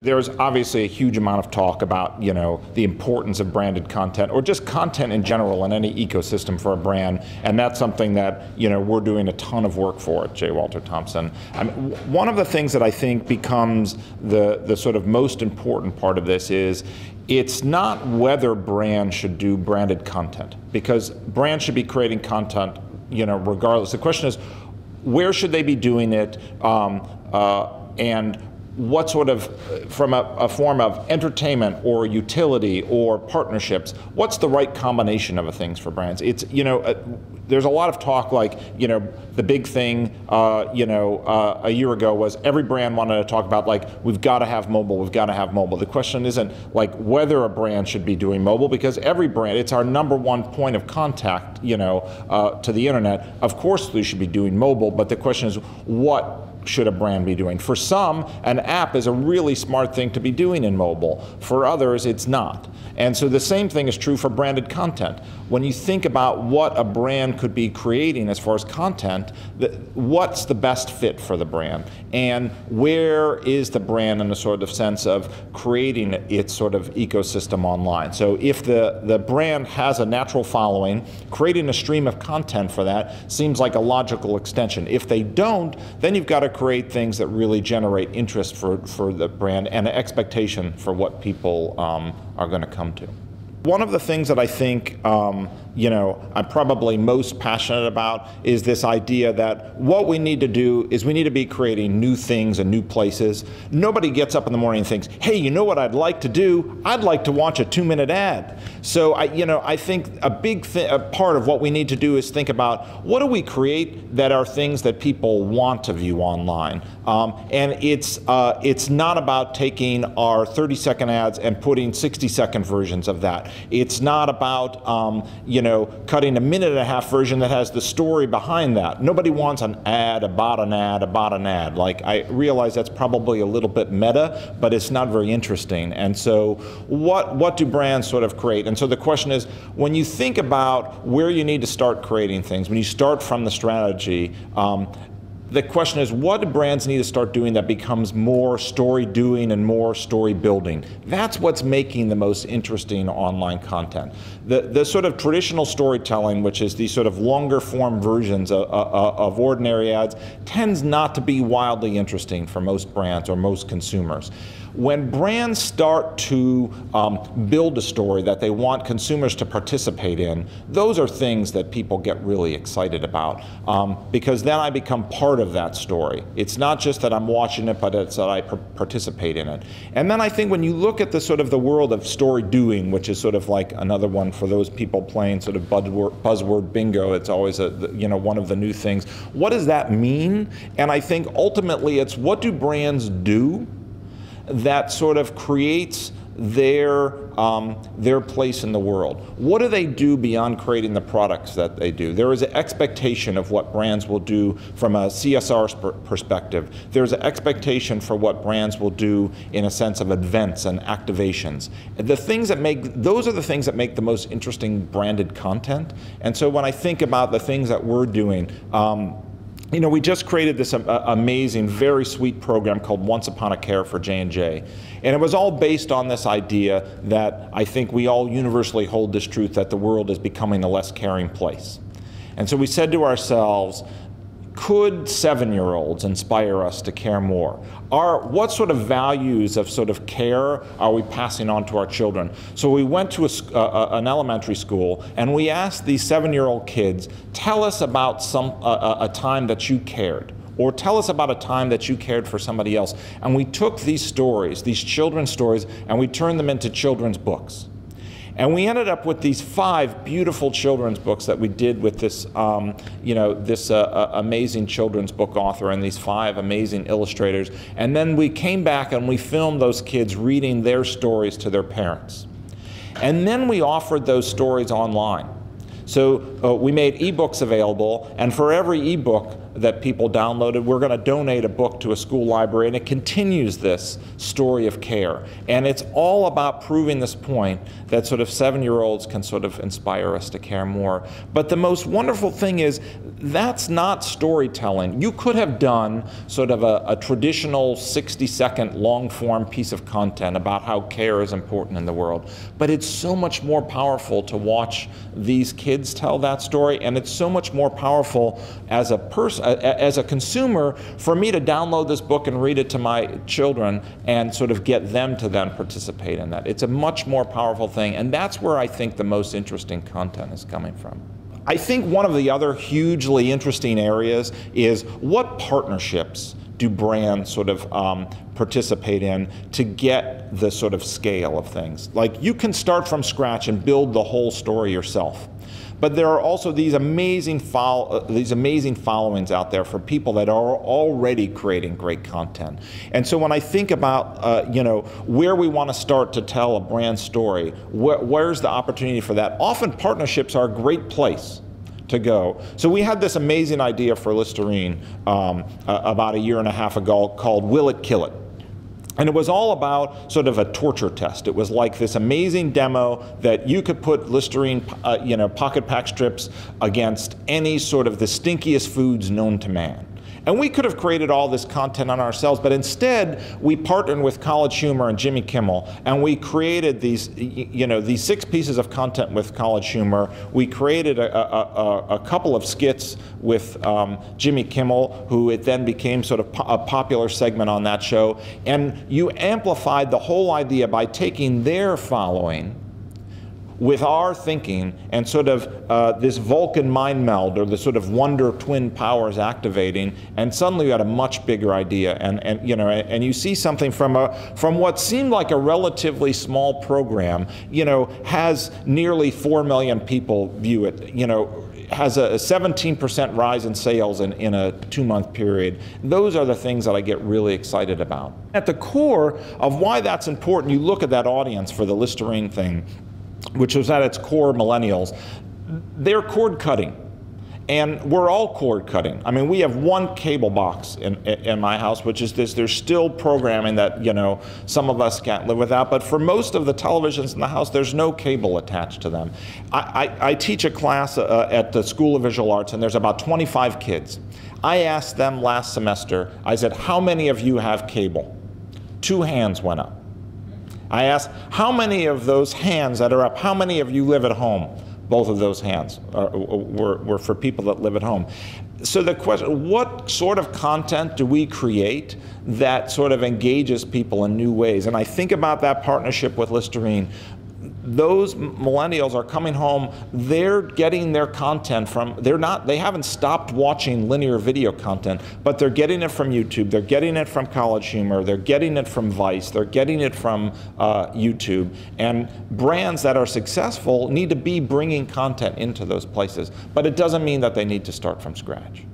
There's obviously a huge amount of talk about, the importance of branded content or just content in general in any ecosystem for a brand, and that's something that, we're doing a ton of work for at J. Walter Thompson. One of the things that I think becomes the sort of most important part of this is it's not whether brands should do branded content, because brands should be creating content, regardless. The question is, where should they be doing it, and what sort of, from a form of entertainment or utility or partnerships, what's the right combination of things for brands? It's, there's a lot of talk like, the big thing, a year ago was every brand wanted to talk about like, we've got to have mobile, we've got to have mobile. The question isn't like whether a brand should be doing mobile, because every brand, it's our #1 point of contact, to the internet. Of course they should be doing mobile, but the question is, what should a brand be doing? For some, an app is a really smart thing to be doing in mobile. For others, it's not. And so the same thing is true for branded content. When you think about what a brand could be creating as far as content, what's the best fit for the brand? And where is the brand in a sort of sense of creating its sort of ecosystem online? So if the brand has a natural following, creating a stream of content for that seems like a logical extension. If they don't, then you've got to create things that really generate interest for the brand and an expectation for what people are going to come to. One of the things that I think I'm probably most passionate about is this idea that what we need to do is we need to be creating new things and new places. Nobody gets up in the morning and thinks, hey, you know what I'd like to do? I'd like to watch a 2-minute ad. So I think a big part of what we need to do is think about what do we create that are things that people want to view online. And it's not about taking our 30-second ads and putting 60-second versions of that. It's not about cutting a 1.5-minute version that has the story behind that. Nobody wants an ad about an ad about an ad. Like, I realize that's probably a little bit meta, but it's not very interesting. And so what do brands sort of create? And so the question is, when you think about where you need to start creating things, when you start from the strategy, the question is, what do brands need to start doing that becomes more story doing and more story building? That's what's making the most interesting online content. The sort of traditional storytelling, which is these sort of longer form versions of ordinary ads, tends not to be wildly interesting for most brands or most consumers. When brands start to build a story that they want consumers to participate in, those are things that people get really excited about, because then I become part of that story. It's not just that I'm watching it, but it's that I participate in it. And then I think when you look at the sort of the world of story doing, which is sort of like another one for those people playing sort of buzzword bingo, it's always one of the new things. What does that mean? And I think ultimately it's, what do brands do that sort of creates their place in the world? What do they do beyond creating the products that they do? There is an expectation of what brands will do from a CSR perspective. There's an expectation for what brands will do in a sense of events and activations. Those are the things that make the most interesting branded content. And so when I think about the things that we're doing, we just created this amazing, very sweet program called Once Upon a Care for J&J. And it was all based on this idea that I think we all universally hold this truth, that the world is becoming a less caring place. And so we said to ourselves, could 7-year-olds inspire us to care more? What sort of values of sort of care are we passing on to our children? So we went to an elementary school and we asked these 7-year-old kids, tell us about a time that you cared, or tell us about a time that you cared for somebody else. And we took these stories, these children's stories, and we turned them into children's books. And we ended up with these 5 beautiful children's books that we did with this, amazing children's book author and these 5 amazing illustrators. And then we came back and we filmed those kids reading their stories to their parents. And then we offered those stories online. So we made ebooks available, and for every ebook that people downloaded, we're going to donate a book to a school library, and it continues this story of care. And it's all about proving this point that sort of 7-year-olds can sort of inspire us to care more. But the most wonderful thing is that's not storytelling. You could have done sort of a traditional 60-second long-form piece of content about how care is important in the world, but it's so much more powerful to watch these kids tell that story, and it's so much more powerful as a consumer for me to download this book and read it to my children and sort of get them to then participate in that. It's a much more powerful thing, and that's where I think the most interesting content is coming from. I think one of the other hugely interesting areas is what partnerships do brands sort of participate in to get the sort of scale of things. Like, you can start from scratch and build the whole story yourself. But there are also these amazing followings out there for people that are already creating great content. And so when I think about where we want to start to tell a brand story, where's the opportunity for that? Often partnerships are a great place to go. So we had this amazing idea for Listerine about a year and a half ago called Will It Kill It? And it was all about sort of a torture test. It was like this amazing demo that you could put Listerine, pocket pack strips against any sort of the stinkiest foods known to man. And we could have created all this content on ourselves, but instead we partnered with College Humor and Jimmy Kimmel, and we created these, these 6 pieces of content with College Humor. We created a couple of skits with Jimmy Kimmel, who it then became sort of a popular segment on that show. And you amplified the whole idea by taking their following with our thinking and sort of this Vulcan mind meld, or the sort of wonder twin powers activating, and suddenly you had a much bigger idea, and you see something from what seemed like a relatively small program, has nearly 4 million people view it, has a 17% rise in sales in a 2-month period. Those are the things that I get really excited about. At the core of why that's important, you look at that audience for the Listerine thing, which was at its core millennials. They're cord cutting, and we're all cord cutting. I mean, we have one cable box in my house, which is this. There's still programming that some of us can't live without, but for most of the televisions in the house, there's no cable attached to them. I teach a class at the School of Visual Arts, and there's about 25 kids. I asked them last semester, I said, how many of you have cable? 2 hands went up. I asked, how many of those hands that are up, how many of you live at home? Both of those hands were for people that live at home. So the question, what sort of content do we create that sort of engages people in new ways? And I think about that partnership with Listerine. Those millennials are coming home, they're getting their content from, they haven't stopped watching linear video content, but they're getting it from YouTube, they're getting it from College Humor, they're getting it from Vice, they're getting it from YouTube. And brands that are successful need to be bringing content into those places, but it doesn't mean that they need to start from scratch.